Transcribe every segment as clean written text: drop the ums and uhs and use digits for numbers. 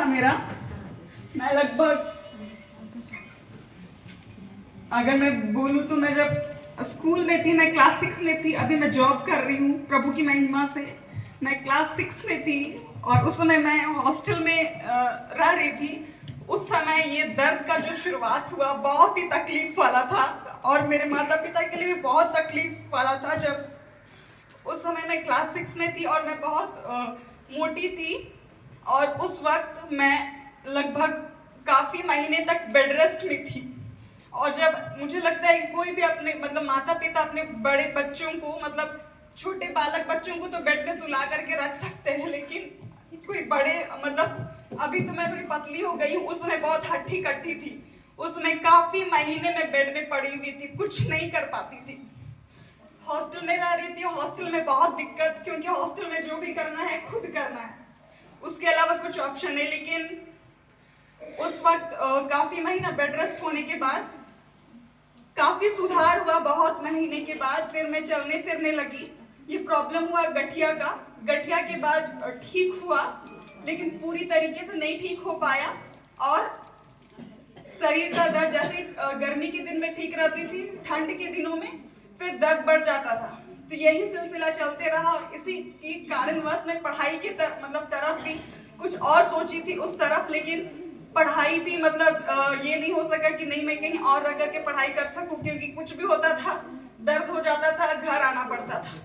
मेरा। मैं लगभग, अगर मैं बोलूँ तो मैं जब स्कूल में थी, मैं क्लास 6 में थी। अभी मैं जॉब कर रही हूँ प्रभु की महिमा से। मैं क्लास 6 में थी और उस समय मैं हॉस्टल में रह रही थी। उस समय ये दर्द का जो शुरुआत हुआ बहुत ही तकलीफ वाला था और मेरे माता पिता के लिए भी बहुत तकलीफ वाला था। जब उस समय मैं क्लास 6 में थी और मैं बहुत मोटी थी और उस वक्त मैं लगभग काफ़ी महीने तक बेड रेस्ट में थी। और जब मुझे लगता है कि कोई भी अपने मतलब माता पिता अपने बड़े बच्चों को, मतलब छोटे बालक बच्चों को तो बेड में सुला करके रख सकते हैं, लेकिन कोई बड़े, मतलब अभी तो मैं थोड़ी पतली हो गई हूँ, उसमें बहुत हट्टी कट्टी थी। उसमें काफ़ी महीने में बेड में पड़ी हुई थी, कुछ नहीं कर पाती थी। हॉस्टल में रह रही थी। हॉस्टल में बहुत दिक्कत, क्योंकि हॉस्टल में जो भी करना है खुद करना है, उसके अलावा कुछ ऑप्शन नहीं। लेकिन उस वक्त काफ़ी महीना बेड रेस्ट होने के बाद काफ़ी सुधार हुआ। बहुत महीने के बाद फिर मैं चलने फिरने लगी। ये प्रॉब्लम हुआ गठिया का। गठिया के बाद ठीक हुआ, लेकिन पूरी तरीके से नहीं ठीक हो पाया। और शरीर का दर्द जैसे गर्मी के दिन में ठीक रहती थी, ठंड के दिनों में फिर दर्द बढ़ जाता था। तो यही सिलसिला चलते रहा और इसी के कारणवश मैं पढ़ाई के तरफ भी कुछ और सोची थी उस तरफ, लेकिन पढ़ाई भी ये नहीं हो सका कि नहीं मैं कहीं और रह करके पढ़ाई कर सकूं, क्योंकि कुछ भी होता था, दर्द हो जाता था, घर आना पड़ता था।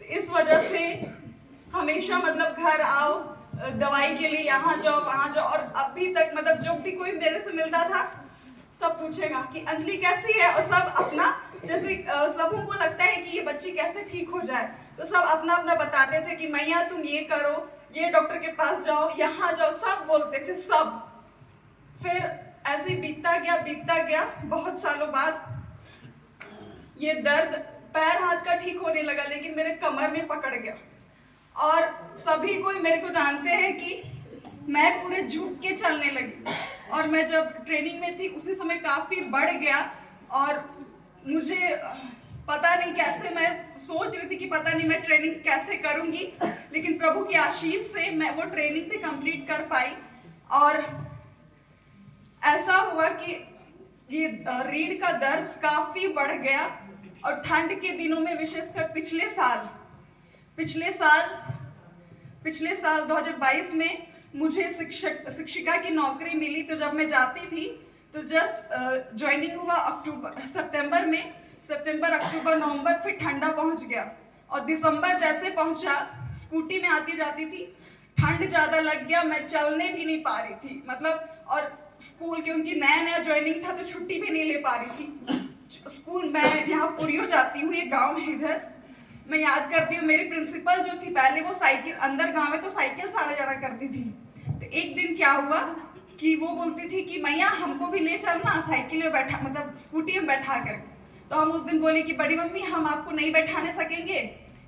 तो इस वजह से हमेशा घर आओ, दवाई के लिए यहाँ जाओ वहाँ जाओ। और अभी तक जब भी कोई मेरे से मिलता था सब पूछेगा कि अंजलि कैसी है, और सब अपना जैसे सबों को लगता है कि ये बच्ची कैसे ठीक हो जाए, तो सब अपना अपना बताते थे कि मैया तुम ये करो, ये डॉक्टर के पास जाओ, यहाँ जाओ, सब बोलते थे सब। फिर ऐसे बीतता गया। बहुत सालों बाद ये दर्द पैर हाथ का ठीक होने लगा, लेकिन मेरे कमर में पकड़ गया। और सभी कोई मेरे को जानते हैं कि मैं पूरे झुक के चलने लगी। और मैं जब ट्रेनिंग में थी उसी समय काफ़ी बढ़ गया और मुझे पता नहीं कैसे, मैं सोच रही थी कि पता नहीं मैं ट्रेनिंग कैसे करूंगी, लेकिन प्रभु की आशीष से मैं वो ट्रेनिंग भी कंप्लीट कर पाई। और ऐसा हुआ कि ये रीढ़ का दर्द काफ़ी बढ़ गया। और ठंड के दिनों में, विशेषकर पिछले साल 2022 में मुझे शिक्षिका की नौकरी मिली। तो जब मैं जाती थी तो जस्ट ज्वाइनिंग हुआ सितंबर अक्टूबर नवंबर, फिर ठंडा पहुंच गया। और दिसंबर जैसे पहुंचा, स्कूटी में आती जाती थी, ठंड ज़्यादा लग गया, मैं चलने भी नहीं पा रही थी। और स्कूल क्योंकि नया नया ज्वाइनिंग था तो छुट्टी भी नहीं ले पा रही थी। स्कूल मैं यहाँ पुरियो जाती हूँ, ये गांव है इधर। मैं याद करती हूँ मेरी प्रिंसिपल जो थी पहले, वो साइकिल, अंदर गांव में तो साइकिल से आना जाना करती थी। तो एक दिन क्या हुआ कि वो बोलती थी कि मैया हमको भी ले चलना साइकिल में बैठा, स्कूटी में बैठा कर। तो हम उस दिन बोले कि बड़ी मम्मी हम आपको नहीं बैठाने सकेंगे,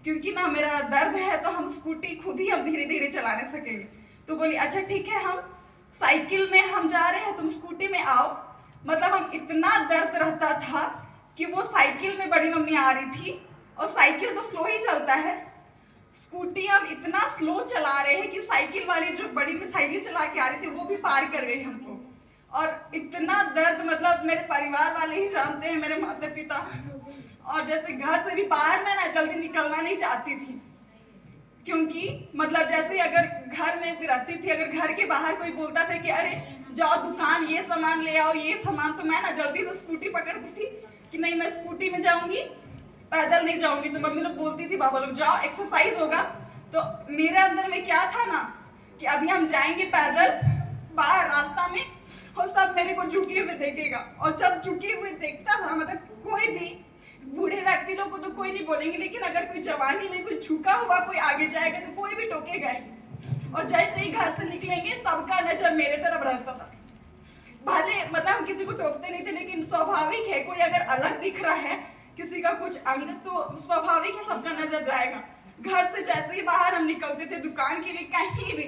क्योंकि ना मेरा दर्द है, तो हम स्कूटी खुद ही हम धीरे धीरे चलाने सकेंगे। तो बोली अच्छा ठीक है, हम साइकिल में हम जा रहे हैं, तुम स्कूटी में आओ। हम इतना दर्द रहता था कि वो साइकिल में बड़ी मम्मी आ रही थी, और साइकिल तो स्लो ही चलता है, स्कूटी हम इतना स्लो चला रहे हैं कि साइकिल वाली जो बड़ी में साइकिल चला के आ रही थी वो भी पार कर गई हमको। और इतना दर्द, मेरे परिवार वाले ही जानते हैं, मेरे माता पिता। और जैसे घर से भी बाहर मैं ना जल्दी निकलना नहीं चाहती थी, क्योंकि जैसे अगर घर में भी रहती थी, अगर घर के बाहर कोई बोलता था कि अरे जाओ दुकान ये सामान ले आओ, ये सामान, तो मैं ना जल्दी से स्कूटी पकड़ती थी कि नहीं मैं स्कूटी में जाऊंगी, पैदल नहीं जाऊंगी। तो मम्मी लोग बोलती थी बाबा लोग जाओ एक्सरसाइज होगा। तो मेरे अंदर में क्या था ना कि अभी हम जाएंगे पैदल बाहर रास्ता में, और सब मेरे को झुके हुए देखेगा। और जब झुके हुए देखता था, कोई भी बूढ़े व्यक्ति लोग को तो कोई नहीं बोलेंगे, लेकिन अगर कोई जवानी में कोई झुका हुआ कोई आगे जाएगा तो कोई भी टोकेगा ही। और जैसे ही घर से निकलेंगे सबका नजर मेरे तरफ रहता था। भले हम किसी को टोकते नहीं थे, लेकिन स्वाभाविक है कोई अगर अलग दिख रहा है किसी का कुछ अंग, तो स्वाभाविक है सबका नजर जाएगा। घर से जैसे ही बाहर हम निकलते थे दुकान के लिए कहीं भी,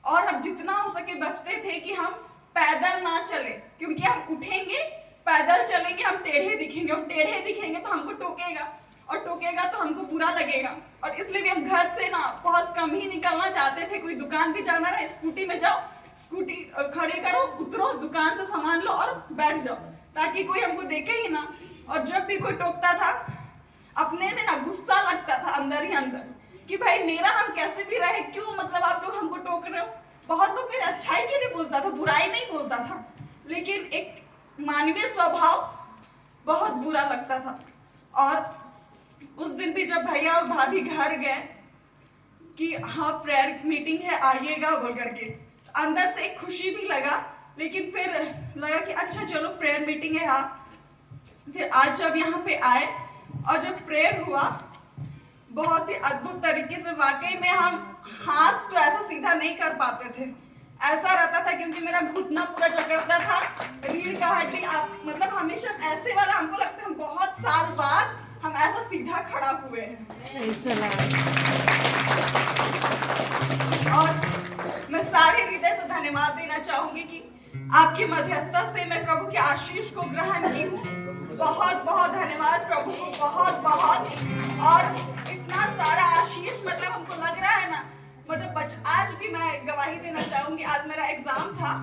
और हम जितना हो सके बचते थे कि हम पैदल ना चले, क्योंकि हम उठेंगे पैदल चलेंगे हम टेढ़े दिखेंगे तो हमको टोकेगा, और टोकेगा तो हमको बुरा लगेगा। और इसलिए भी हम घर से ना बहुत कम ही निकलना चाहते थे। कोई दुकान भी जाना रहे स्कूटी में जाओ, स्कूटी खड़े करो, उतरो, दुकान से सामान लो और बैठ जाओ, ताकि कोई हमको देखे ही ना। और जब भी कोई टोकता था, अपने में ना गुस्सा लगता था अंदर ही अंदर कि भाई मेरा हम कैसे भी रहे, क्यों मतलब आप लोग हमको टोक रहे हो। बहुत लोग मेरे अच्छाई के लिए बोलता था, बुराई नहीं बोलता था, लेकिन एक मानवीय स्वभाव बहुत बुरा लगता था। और उस दिन भी जब भैया और भाभी घर गए कि हाँ प्रेयर मीटिंग है आइएगा बोल करके, अंदर से एक खुशी भी लगा, लेकिन फिर लगा कि अच्छा चलो प्रेयर मीटिंग है। हाँ, फिर आज जब यहाँ पे आए और जब प्रेयर हुआ, बहुत ही अद्भुत तरीके से, वाकई में हम हाथ तो ऐसा सीधा नहीं कर पाते थे, ऐसा रहता था क्योंकि मेरा घुटना पूरा जकड़ता था, रीढ़ का हड्डी मतलब हमेशा ऐसे वाला, हमको लगता है हम बहुत साल बाद हम ऐसा सीधा खड़ा हुए हैं। और मैं सारे हृदय से धन्यवाद देना चाहूंगी कि आपकी मध्यस्थता से मैं प्रभु के आशीष को ग्रहण की हूँ। बहुत बहुत धन्यवाद प्रभु को, बहुत बहुत। और इतना सारा आशीष, मतलब हमको लग रहा है ना, मतलब आज भी मैं गवाही देना चाहूंगी। आज मेरा एग्जाम था,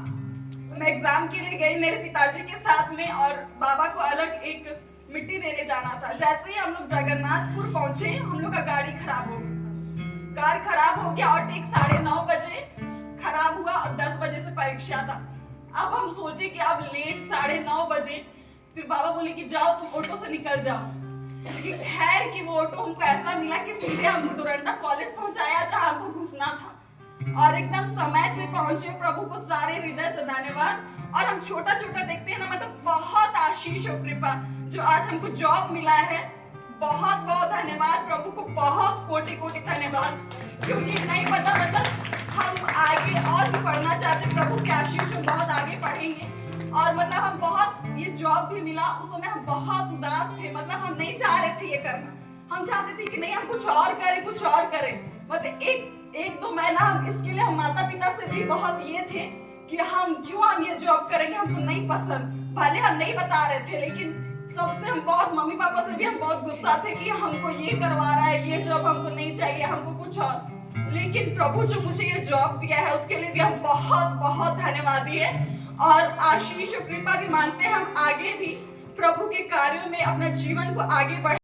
मैं एग्जाम के लिए गई मेरे पिताजी के साथ में, और बाबा को अलग एक मिट्टी देने जाना था। जैसे ही हम लोग जगन्नाथपुर पहुंचे, हम लोग का गाड़ी खराब हो गई, कार खराब हो गया, और ठीक 9:30 बजे खराब हुआ और 10 बजे से परीक्षा था। अब हम सोचे कि अब लेट 9:30 बजे, फिर बाबा बोले कि जाओ तुम ऑटो से निकल जाओ। लेकिन खैर कि वो ऑटो हमको ऐसा मिला कि सीधे हम डोरंडा कॉलेज पहुंचाया जहां हमको घुसना था, और एकदम समय से पहुंचे। प्रभु को सारे हृदय से धन्यवाद। और हम छोटा छोटा देखते हैं ना, मतलब बहुत आशीष और कृपा जो आज हमको जॉब मिला है, बहुत बहुत धन्यवाद प्रभु को, बहुत कोटि कोटि धन्यवाद। क्योंकि नहीं पता, मतलब हम आगे और भी पढ़ना चाहते, प्रभु के आशीष में बहुत आगे पढ़ेंगे। और मतलब हम बहुत, ये जॉब भी मिला, उस समय हम बहुत उदास थे, मतलब हम नहीं चाह रहे थे ये करना, हम चाहते थे कि नहीं हम कुछ और करें, कुछ और करें। मतलब एक दो महीना हम इसके लिए, हम माता पिता से भी बहुत ये थे कि हम क्यों हम ये जॉब करेंगे, हमको नहीं पसंद। भले हम नहीं बता रहे थे, लेकिन सबसे हम बहुत, मम्मी पापा से भी हम बहुत गुस्सा थे कि हमको ये करवा रहा है, ये जॉब हमको नहीं चाहिए, हमको कुछ और। लेकिन प्रभु जो मुझे ये जॉब दिया है उसके लिए भी हम बहुत बहुत धन्यवादी है। और आशीष और कृपा भी मांगते हैं, हम आगे भी प्रभु के कार्यों में अपना जीवन को आगे बढ़ाएं।